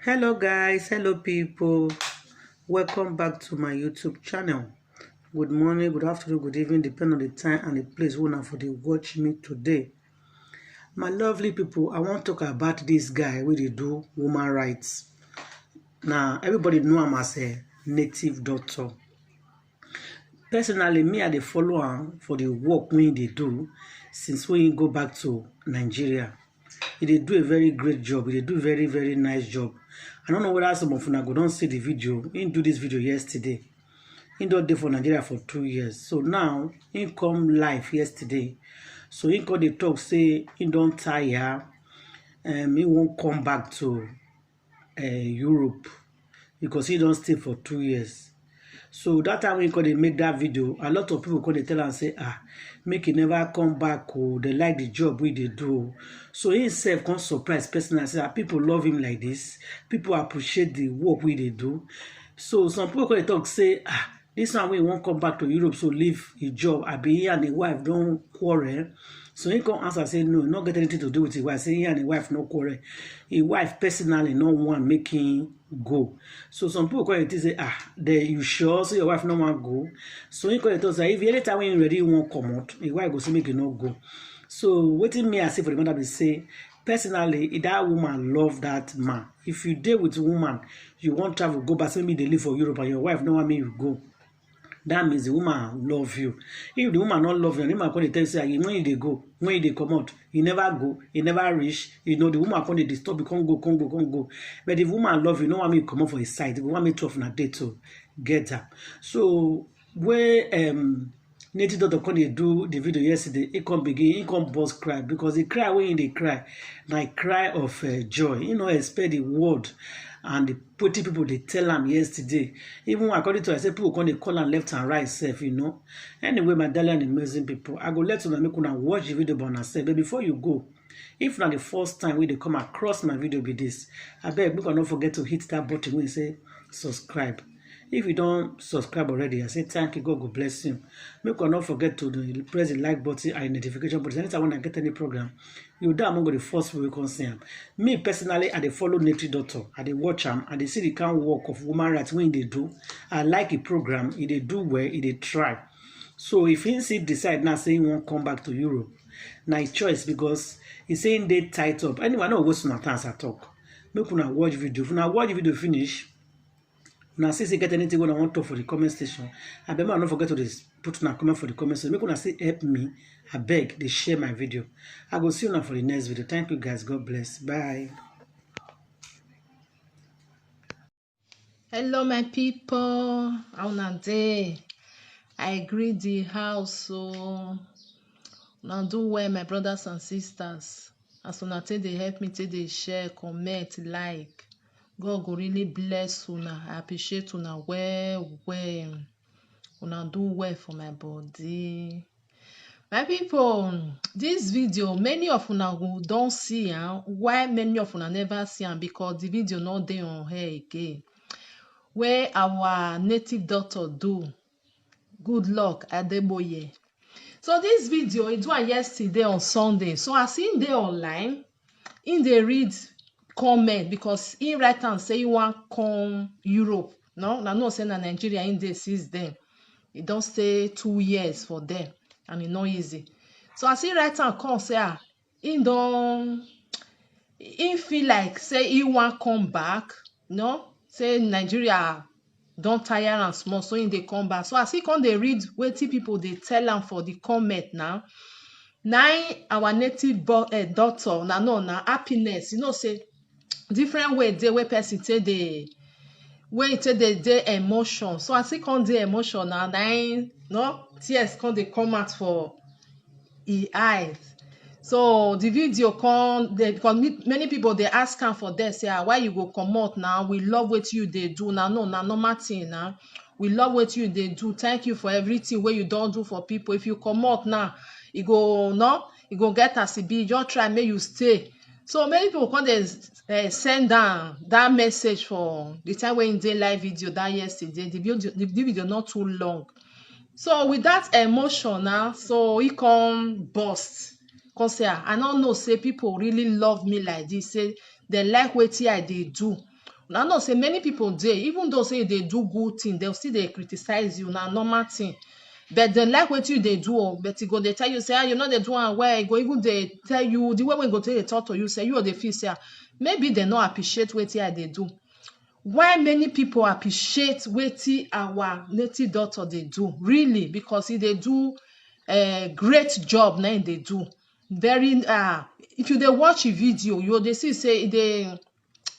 Hello guys, hello people. Welcome back to my YouTube channel. Good morning, good afternoon, good evening, depending on the time and the place where for the watch me today. My lovely people, I want to talk about this guy where they do woman rights. Now, everybody know him as a native doctor. Personally, me I dey follow him for the work when they do since when he go back to Nigeria. He do a very great job. He do very nice job. I don't know whether some of you go don't see the video. He do this video yesterday. He don't dey for Nigeria for 2 years. So now he come live yesterday. So he come dey talk say he don't tire. He won't come back to Europe because he don't stay for 2 years. So that time when they make that video, a lot of people come tell and say, make it never come back. Oh, they like the job we they do. So he himself come surprise personally say people love him like this. People appreciate the work we they do. So some people come talk say, this one we won't come back to Europe, so leave his job. I be here and the wife don't quarrel. So he come answer say no, not get anything to do with his wife. Say he and the wife no quarrel. His wife personally no one making go. So some people call it say, you sure? So your wife no want go. So he call it say if anytime when you ready you won't come out, his wife go say make you not go. So waiting me I say for the matter be say personally that woman love that man. If you deal with a woman, you want travel go back, say maybe they live for Europe and your wife no want me you go. That means the woman love you. If the woman not love you, the woman come tell you say when they go, when they come out, he never go, he never reach. You know the woman come disturb you, can't go. But if the woman love you, no want me come out for his side. You want me to off date to get her. So where native doctor come do the video yesterday, he come begin, he come burst cry because he cry when they cry, like cry of joy. You know, expect the word. And the pretty people they tell him yesterday. Even according to I said people come they call and left and right self, you know. Anyway, my darling amazing people, I go let you know make una watch the video by yourself. But before you go, if not the first time when they come across my video be this, I beg make una don't forget to hit that button when you say subscribe. If you don't subscribe already, I say thank you, God bless you. Make una don't forget to press the like button and notification button. Anytime when I get any program, you die among the first people we can see them. Me personally, I dey follow native doctor. I dey watch them. I dey see the kind of work of woman rights when they do. I like the program. If they do well, if they try. So if he decide now saying he won't come back to Europe, now his choice because he's saying they tight up. Anyway, I know what's not time I talk. Make una watch video. If una watch video finish. Now, since you get anything when I want to for the comment section, I beg not forget to put a comment for the comment section. Make una say help me. I beg they share my video. I go see you now for the next video. Thank you guys. God bless. Bye. Hello my people. How una dey? I greet the house so now do well my brothers and sisters. As una take dey help me take dey share, comment, like. God go really bless una. I appreciate una well. Una do well for my body. My people, this video, many of una who don't see why many of una never see am because the video not dey on here again. Where our native doctor do Goodluck Adeboye. So this video it was yesterday on Sunday. So as in dey online, in dey read comment because he write and say he want come Europe. No say na Nigeria in dey since then. He don't stay 2 years for them and it not easy. So as he write and come say he feel like say he want come back, say Nigeria don't tire and small, so in they come back. So as he come they read wetin people they tell am for the comment now our native doctor na happiness, say different way dey wey person take dey emotion. So as he come dey emotion now tears come dey come out for his eyes. So the video because many people they ask am for there say why you go comot now, we love what you dey do na normal thing now, we love what you dey do, thank you for everything wey you don do for people. If you comot now e go get as e be, just try make you stay. So many people come dey send down that message for the time when dey live video that yesterday. The video not too long. So with that emotion now, so he come burst. Come say I don't know say people really love me like this. Say they like wetin I dey do. Now know say many people dey, even though say they do good thing, they'll still they criticize you. Now normal thing. But then like what you they do, but it go they tell you say, you know they do and where go even they tell you the way when go they talk to you say you or the feel say maybe they not appreciate what they do. Why many people appreciate wetin our native doctor dey do really because they do a great job na they do very if you dey watch a video you dey see say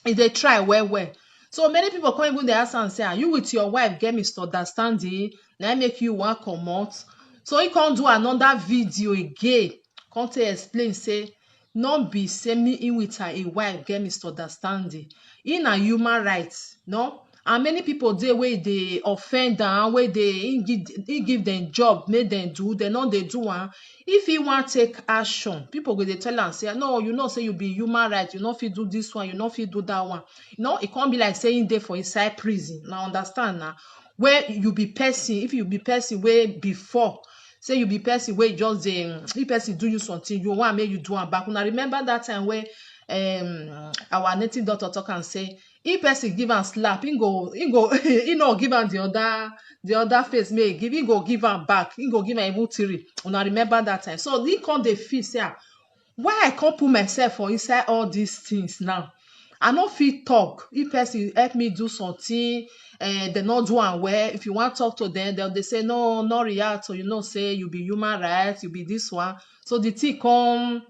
they try well so many people come even dey ask am say you with your wife get misunderstanding na make you wan comot so he come do another video again come take explain say no be say me him with her wife get misunderstanding e na human rights no and many people dey wey dey offend am wey dey he give dem job make dem do dem no dey do am if he wan take action people go dey tell am say no you know say you be human right you no fit do this one you no fit do that one you know e come be like say him dey for inside prison na understand na where you be person if you be person wey before say you be person wey just dey if person do you something you want make you do am back una remember that time wey our native doctor talk am say if person give am slap he no give am the other face make he go give am back he go give am even three una remember that time so he come dey feel say why I come put myself for inside all these things now I no fit talk if person help me do something they no do am well if you wan talk to them they say no react so you know say you be human right you be this one so the thing come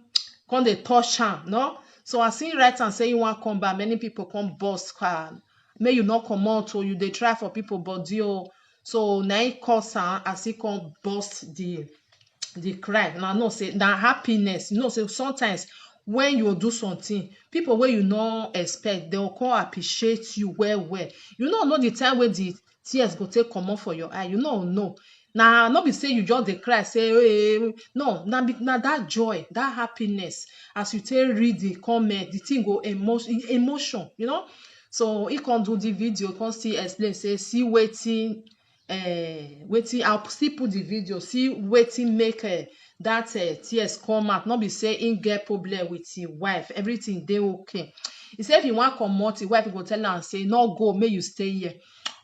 dey touch am no so as he write am say he wan come back many people come burst car make you no comot o you dey try for people body o so na he cause am as he come burst the cry na know say na happiness you know say sometimes when you do something people wey you no expect they go come appreciate you well you no know the time wey the tears go take comot for your eye you no know na no be say you just dey cry say hey no na that joy that happiness as you take read the comment the thing go emotion you know so he come do the video come still explain say see wetin I'll still put the video see wetin make that tears come out no be say him get problem with him wife everything dey okay he say if he wan comot him wife go tell am say no go make you stay here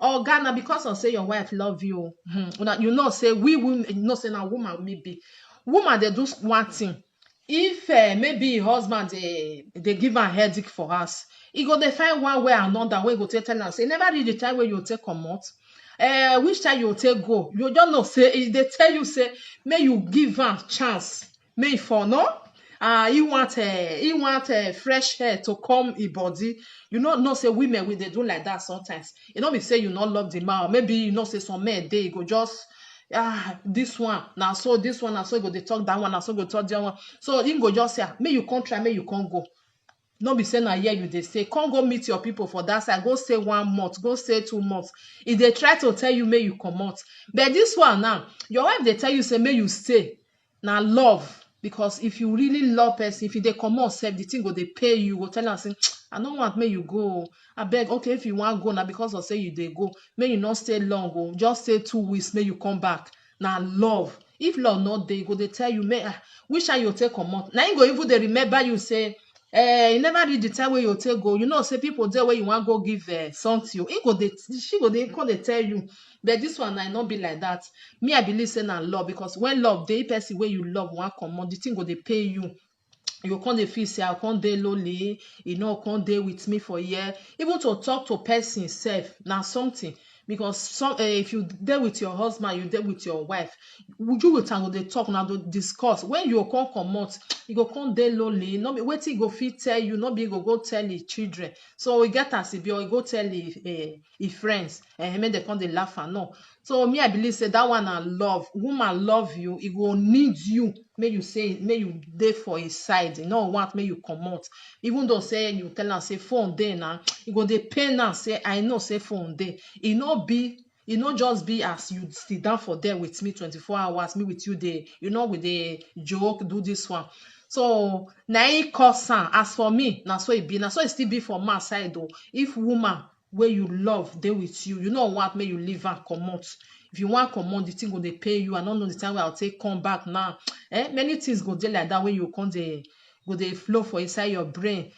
oga na because of say your wife love you you know say we women you know say na woman we be woman dey do one thing if maybe him husband dey give am headache for house he go dey find one way or another wey go take tell am say never reach the time wey you take comot which time you take go you just know say e dey tell you say make you give am chance make e for no he want fresh air to come him body you know say women we dey do like that sometimes e no be say you no love the man or maybe you know say some men dey go just this one na so this one na so he go dey talk that one na so go talk that one so him go just say make you come try make you come go no be say na here you dey stay come go meet your people for that side go stay 1 month go stay 2 months e dey try to tell you make you comot but this one now your wife dey tell you say make you stay na love because if you really love person if you dey comot sef the thing go dey pay you go tell am say I no want make you go abeg okay if you wan go na because of say you dey go make you no stay long o just stay 2 weeks make you come back na love if love no dey e go dey tell you make which time you take comot na him go even dey remember you say you never reach the time wey you take go you know say people dey wey you wan go give something she go dey come dey tell you but this one na no be like that me I believe say na love because when love dey person wey you love wan comot the thing go dey pay you go come dey feel say I come dey lonely e no come dey with me for here even to talk to person sef na something because if you dey with your husband you dey with your wife you with am go dey talk una go discuss when you come comot you go come dey lonely no be wetin e go fit tell you no be e go tell him children so e get as e be or e go tell him friends make dem come dey laugh am no so me I believe say that one na love woman love you e go need you make you dey for his side e no want make you comot even though say you tell am say phone dey na e go dey pain am say I know say phone dey e no just be as you sit down for there with me 24 hours me with you dey you know we dey joke do this one so na e cause am as for me na so e be na so e still be for man side o if woman wey you love dey with you you no want make you leave am comot if you wan comot the thing go dey pay you I no know the time wey I take come back now many things go dey like that wey you come dey go dey flow for inside your brain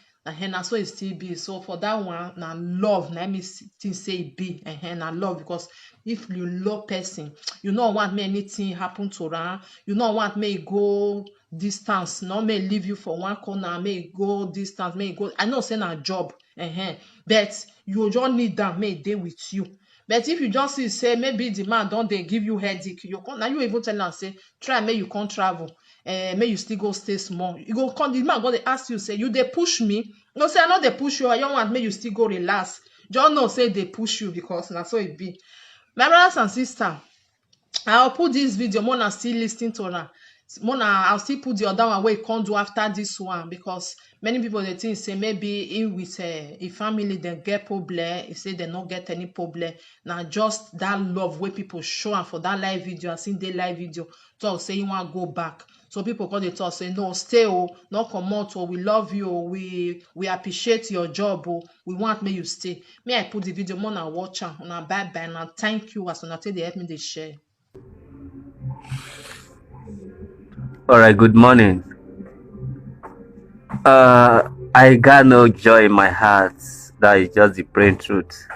na so it still be. So for that one, na love, na me think say it be, na love, because if you love person, you no want make anything happen to am, you no want make e go distance, no make e leave you for one corner, make e go distance, make e go, I know say na job, but you just need am make e dey with you. But if you just see say maybe the man don dey give you headache, you come, na you even tell am say try make you come travel, make you still go stay small, you go come, the man go dey ask you say you dey push me, you go say I no dey push you, I just want make you still go relax, just know say dey push you, because na so e be. My brothers and sisters, I'll put this video, Mona still listening to her. Mona, I'll still put the other one where you can't do after this one, because many people they think say maybe if with a family they get problem, if say they not get any problem. Now just that love where people show and for that live video, I seen the live video, talk say you want to go back. So people call the talk say no, stay, oh, not come out, oh, we love you, oh, we appreciate your job, oh, we want me you stay. May I put the video, Mona watch am, una bye bye, and thank you as una take dey help me dey share. All right, good morning. I got no joy in my heart. That is just the plain truth.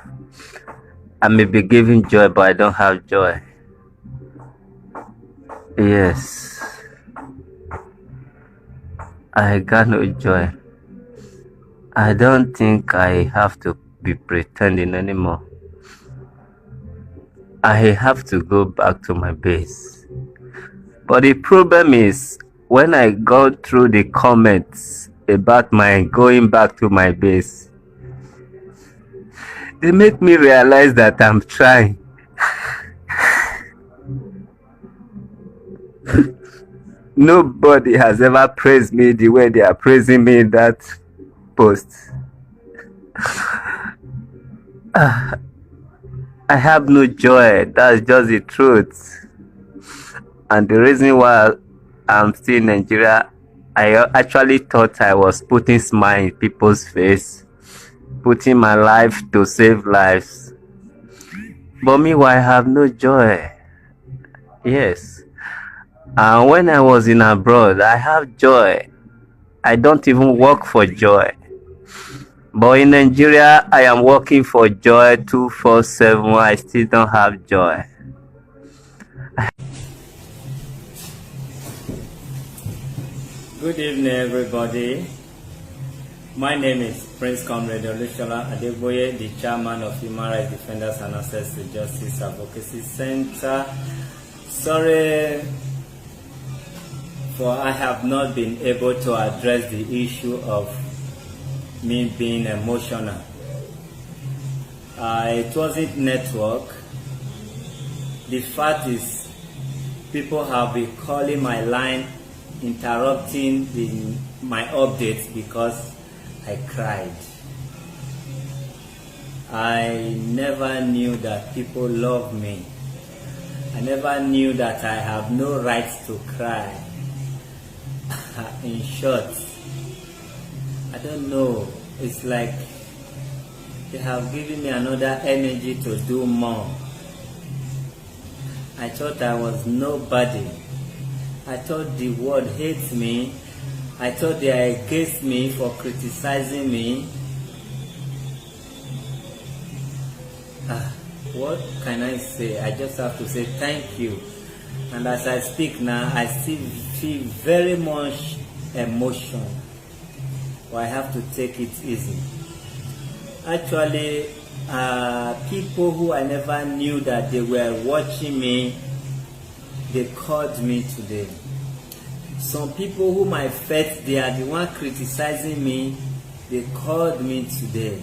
I may be giving joy, but I don't have joy. Yes. I got no joy. I don't think I have to be pretending anymore. I have to go back to my base. But the problem is, when I go through the comments about my going back to my base, they make me realize that I'm trying. Nobody has ever praised me the way they are praising me in that post. I have no joy. That's just the truth. And the reason why I'm still in Nigeria, I actually thought I was putting smile in people's face, putting my life to save lives. But meanwhile, I have no joy. Yes. And when I was in abroad, I have joy. I don't even work for joy. But in Nigeria, I am working for joy 24/7. I still don't have joy. Good evening, everybody. My name is Prince Comrade Olusola Adeboye, the chairman of Human Rights Defenders and Access to Justice Advocacy Center. Sorry for I have not been able to address the issue of me being emotional. It wasn't network. The fact is, people have been calling my line, interrupting my updates because I cried. I never knew that people love me. I never knew that I have no right to cry. In short, I don't know, it's like they have given me another energy to do more. I thought I was nobody. I thought the world hates me. I thought they are against me for criticizing me. What can I say? I just have to say thank you. And as I speak now, I still feel very much emotion. But I have to take it easy. Actually, people who I never knew that they were watching me, they called me today. Some people whom I felt they are the one criticizing me, they called me today.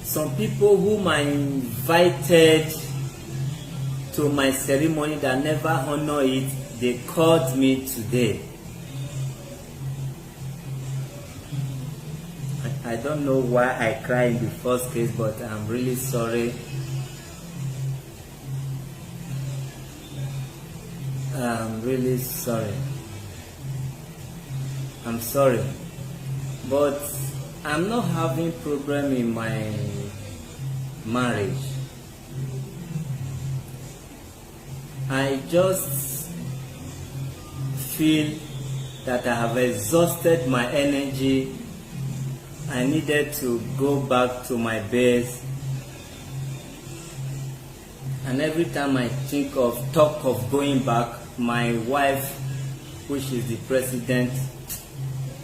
Some people whom I invited to my ceremony that never honor it, they called me today. I don't know why I cried in the first case, but I'm really sorry. I'm really sorry. I'm sorry. But I'm not having problem in my marriage. I just feel that I have exhausted my energy I needed to go back to my base. And every time I talk of going back, my wife, which is the president,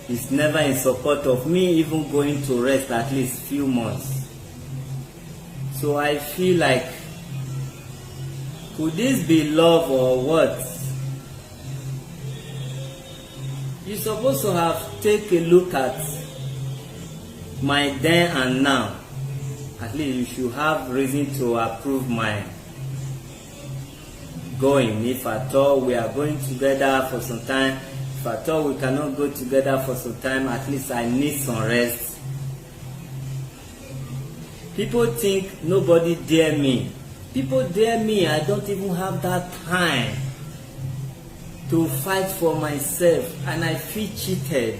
is never in support of me even going to rest at least few months. So I feel like, could this be love or what? You're supposed to have take a look at my then and now. At least you should have reason to approve my going. If at all we are going together for some time, if at all we cannot go together for some time, at least I need some rest. People think nobody dare me. People dare me. I don't even have that time to fight for myself, and I feel cheated.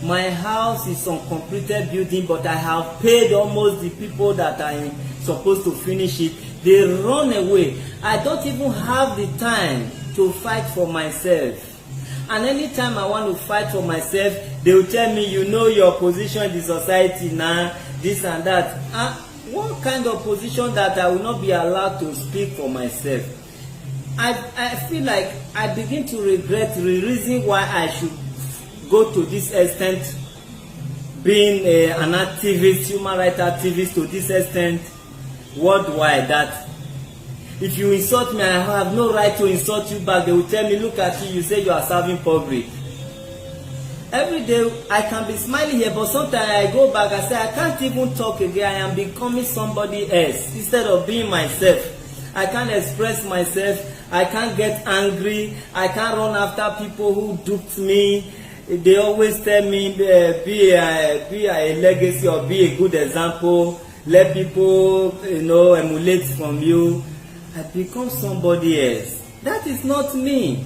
My house is on completed building, but I have paid almost the people that are supposed to finish it. They run away. I don't even have the time to fight for myself. And anytime I want to fight for myself, they will tell me, you know your position in the society now, this and that. What kind of position that I will not be allowed to speak for myself? I feel like I begin to regret the reason why I should go to this extent, being an activist, human rights activist to this extent worldwide, that if you insult me, I have no right to insult you back. They will tell me, look at you, you say you are serving public. Every day I can be smiling here, but sometimes I go back, I say I can't even talk again. I am becoming somebody else instead of being myself. I can't express myself. I can't get angry. I can't run after people who duped me. They always tell me, be a legacy or be a good example. Let people, emulate from you. I become somebody else. That is not me.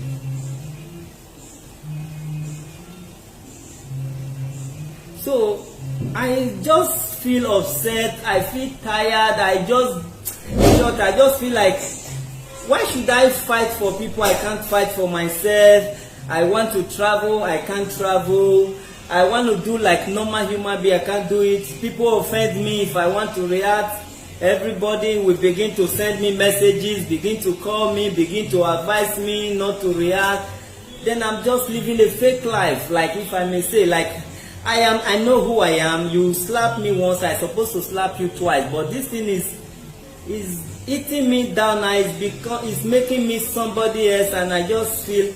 So I just feel upset. I feel tired. I just feel like, why should I fight for people I can't fight for myself? I want to travel, I can't travel. I want to do like normal human being, I can't do it. People offend me if I want to react. Everybody will begin to send me messages, begin to call me, begin to advise me not to react. Then I'm just living a fake life, like if I may say, like I know who I am. You slap me once, I'm supposed to slap you twice, but this thing is eating me down now. It's making me somebody else, and I just feel,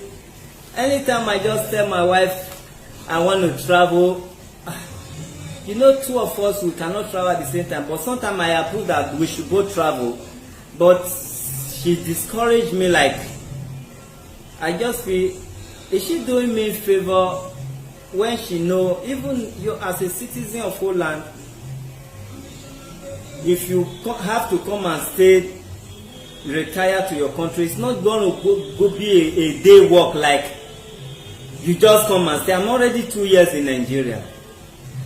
anytime I just tell my wife I want to travel, two of us, we cannot travel at the same time, but sometimes I approve that we should both travel, but she discouraged me. Like, I just feel, is she doing me a favor when she know, even you as a citizen of Holland, if you have to come and stay, retire to your country, it's not going to go be a day work, like you just come and stay. I'm already 2 years in Nigeria.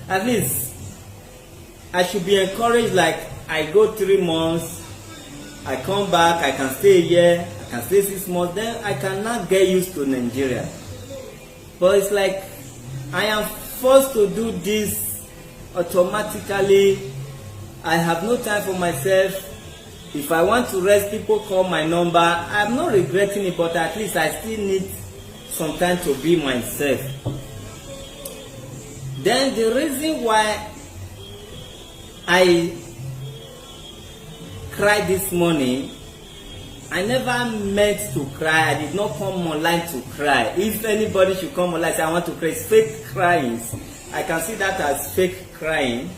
At least I should be encouraged, like I go 3 months, I come back, I can stay a year, I can stay 6 months, then I cannot get used to Nigeria. But it's like I am forced to do this automatically. I have no time for myself. If I want to rest, people call my number. I'm not regretting it, but at least I still need some time to be myself. Then the reason why I cried this morning, I never meant to cry. I did not come online to cry. If anybody should come online and say I want to cry, it's fake crying. I can see that as fake crying.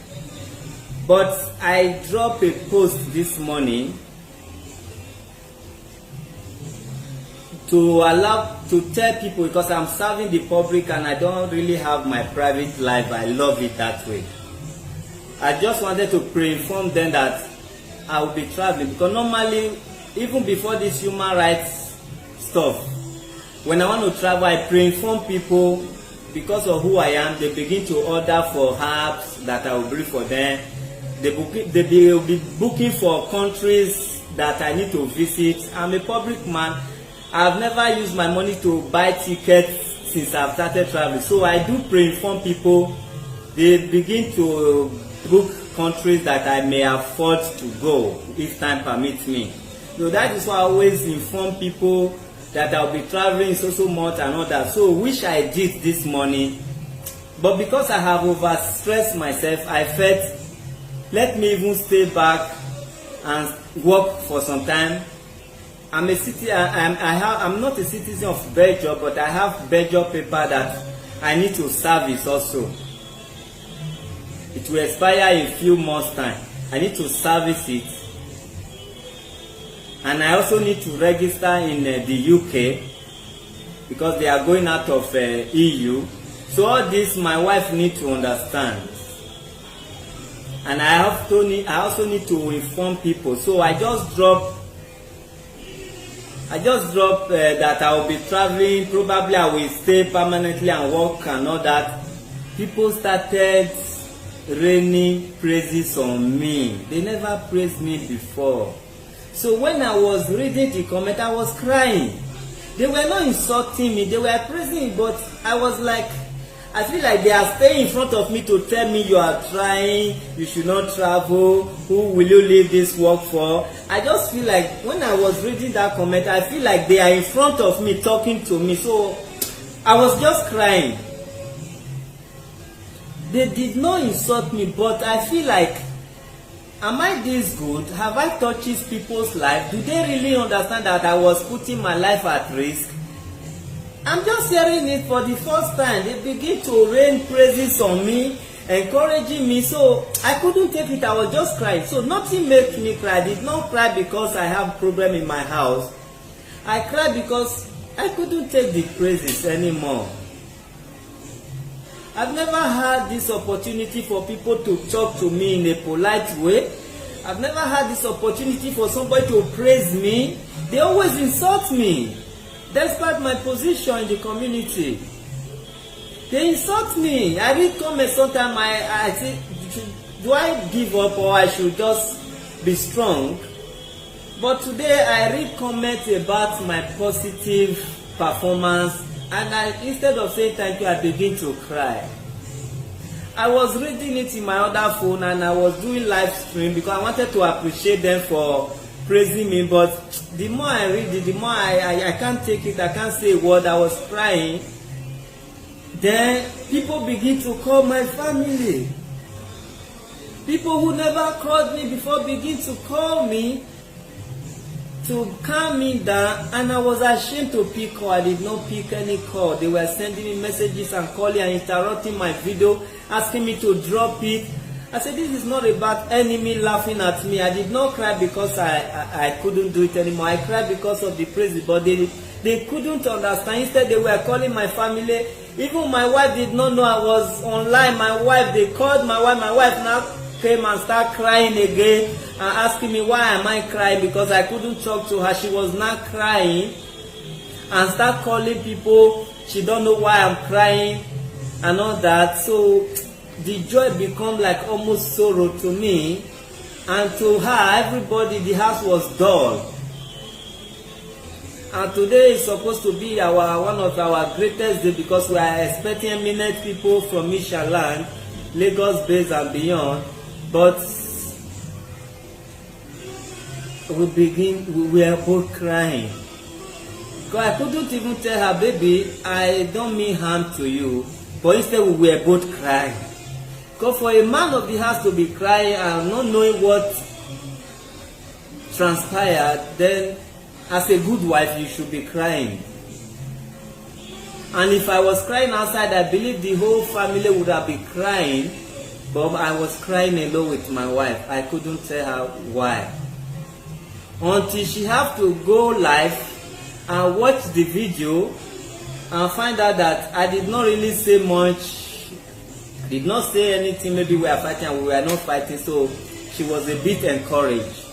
But I dropped a post this morning to tell people, because I'm serving the public and I don't really have my private life. I love it that way. I just wanted to pre-inform them that I will be traveling, because normally, even before this human rights stuff, when I want to travel, I pre-inform people. Because of who I am, they begin to order for herbs that I will bring for them. They will be booking for countries that I need to visit. I'm a public man. I've never used my money to buy tickets since I've started traveling. So I do pre-inform people. They begin to book countries that I may afford to go if time permits me. So that is why I always inform people that I'll be traveling so month and all that. So which I did this morning, but because I have overstressed myself, I felt let me even stay back and work for some time. I'm not a citizen of Belgium, but I have Belgium paper that I need to service also. It will expire in a few months' time. I need to service it. And I also need to register in the UK because they are going out of EU. So all this my wife needs to understand. And I also need to inform people. So I just dropped that I will be traveling. Probably I will stay permanently and work and all that. People started raining praises on me. They never praised me before. So when I was reading the comment, I was crying. They were not insulting me, they were praising me, but I was like, I feel like they are staying in front of me to tell me you are trying, you should not travel, who will you leave this work for? I just feel like when I was reading that comment, I feel like they are in front of me talking to me. So I was just crying. They did not insult me, but I feel like, am I this good? Have I touched people's life? Do they really understand that I was putting my life at risk? I'm just hearing it for the first time. They begin to rain praises on me, encouraging me. So I couldn't take it. I was just crying. So nothing made me cry. I did not cry because I have a problem in my house. I cried because I couldn't take the praises anymore. I've never had this opportunity for people to talk to me in a polite way. I've never had this opportunity for somebody to praise me. They always insult me, despite my position in the community. They insult me. I read comments sometimes. I say, do I give up or I should just be strong? But today I read comments about my positive performance. And instead of saying thank you, I begin to cry. I was reading it in my other phone and I was doing live stream because I wanted to appreciate them for praising me. But the more I read it, the more I can't take it. I can't say a word. I was crying. Then people begin to call my family. People who never called me before begin to call me to calm me down, and I was ashamed to pick call. I did not pick any call. They were sending me messages and calling and interrupting my video, asking me to drop it. I said, this is not about enemy laughing at me. I did not cry because I couldn't do it anymore. I cried because of the praise, but they couldn't understand. Instead, they were calling my family. Even my wife did not know I was online. They called my wife. My wife now came and started crying again and asking me why am I crying, because I couldn't talk to her. She was not crying and start calling people. She don't know why I'm crying and all that. So the joy become like almost sorrow to me, and to her, everybody, the house was dull. And today is supposed to be one of our greatest days because we are expecting eminent people from Mishaland, Lagos based and beyond. But we are both crying. Because I couldn't even tell her, baby, I don't mean harm to you. But instead we were both crying. Because for a man of the house to be crying and not knowing what transpired, then as a good wife you should be crying. And if I was crying outside, I believe the whole family would have been crying. But I was crying alone with my wife. I couldn't tell her why. Until she had to go live and watch the video and find out that I did not really say much. I did not say anything. Maybe we are fighting and we were not fighting. So she was a bit encouraged.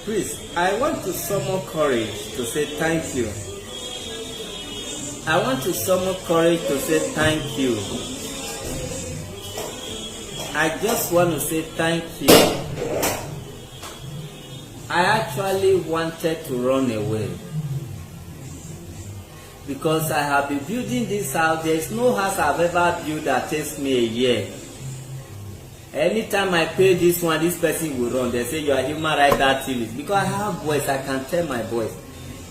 Please, I want to summon courage to say thank you. I want to summon courage to say thank you. I just want to say thank you. I actually wanted to run away. because I have been building this house. There is no house I've ever built that takes me a year. Anytime I pay this one, this person will run. They say you are human rights activist. Because I have voice, I can tell my voice.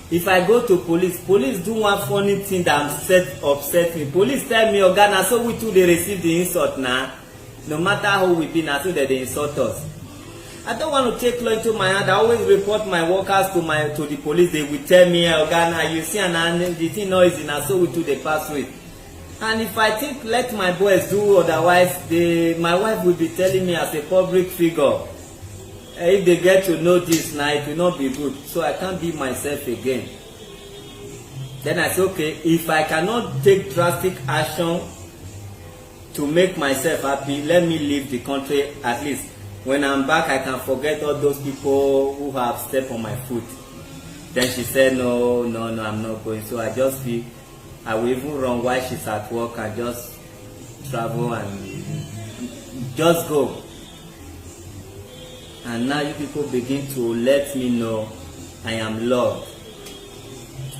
If I go to police do one funny thing that upset me. Police tell me, Oga, na so we too they receive the insult now. No matter how we be, na so that they insult us. I don't want to take law into my hand. I always report my workers to the police. They will tell me, Oga, na you see, and the thing noisy, na so we too they pass with. And if I think let my boys do otherwise, my wife will be telling me as a public figure, if they get to know this now, it will not be good. So I can't be myself again. Then I say, okay, if I cannot take drastic action to make myself happy, let me leave the country. At least when I'm back, I can forget all those people who have stepped on my foot. Then she said, no, I'm not going. So I just feel I will even run while she's at work and just travel and just go. And now you people begin to let me know I am loved.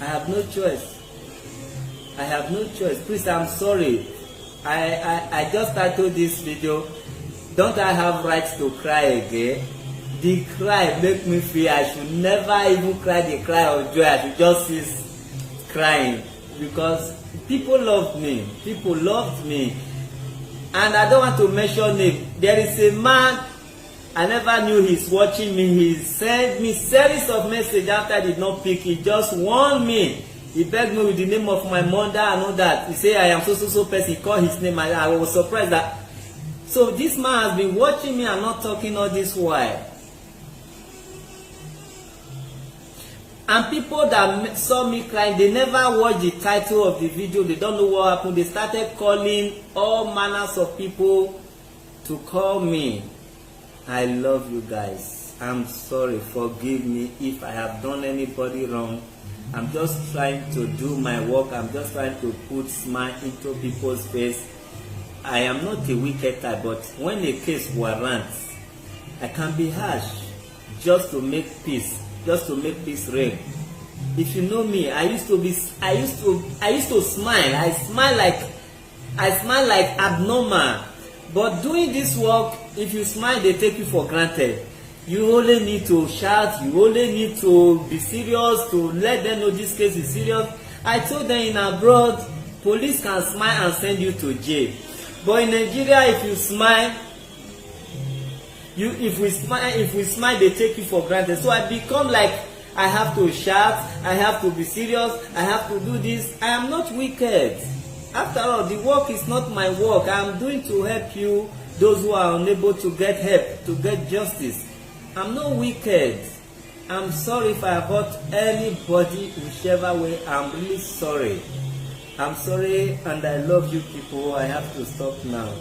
I have no choice. I have no choice. Please, I'm sorry. I just titled this video, don't I have rights to cry again? The cry make me feel I should never even cry the cry of joy. I should just cease crying. Because people loved me. People loved me. And I don't want to mention name. There is a man I never knew he's watching me. He sent me series of messages after I did not pick. He just warned me. He begged me with the name of my mother and all that. He said I am so person. He called his name. I was surprised that. So this man has been watching me and not talking all this while. And people that saw me crying, they never watched the title of the video. They don't know what happened. They started calling all manners of people to call me. I love you guys. I'm sorry. Forgive me if I have done anybody wrong. I'm just trying to do my work. I'm just trying to put smile into people's face. I am not a wicked type, but when a case warrants, I can be harsh just to make peace. Just to make peace reign. If you know me, I used to smile. I smile like abnormal. But doing this work, if you smile, they take you for granted. You only need to shout. You only need to be serious to let them know this case is serious. I told them in abroad, police can smile and send you to jail. But in Nigeria, if you smile, if we smile, they take you for granted. So I become like I have to shout, I have to be serious, I have to do this. I am not wicked. After all, the work is not my work. I am doing to help you, those who are unable to get help, to get justice. I'm not wicked. I'm sorry if I hurt anybody, whichever way. I'm really sorry. I'm sorry, and I love you people. I have to stop now.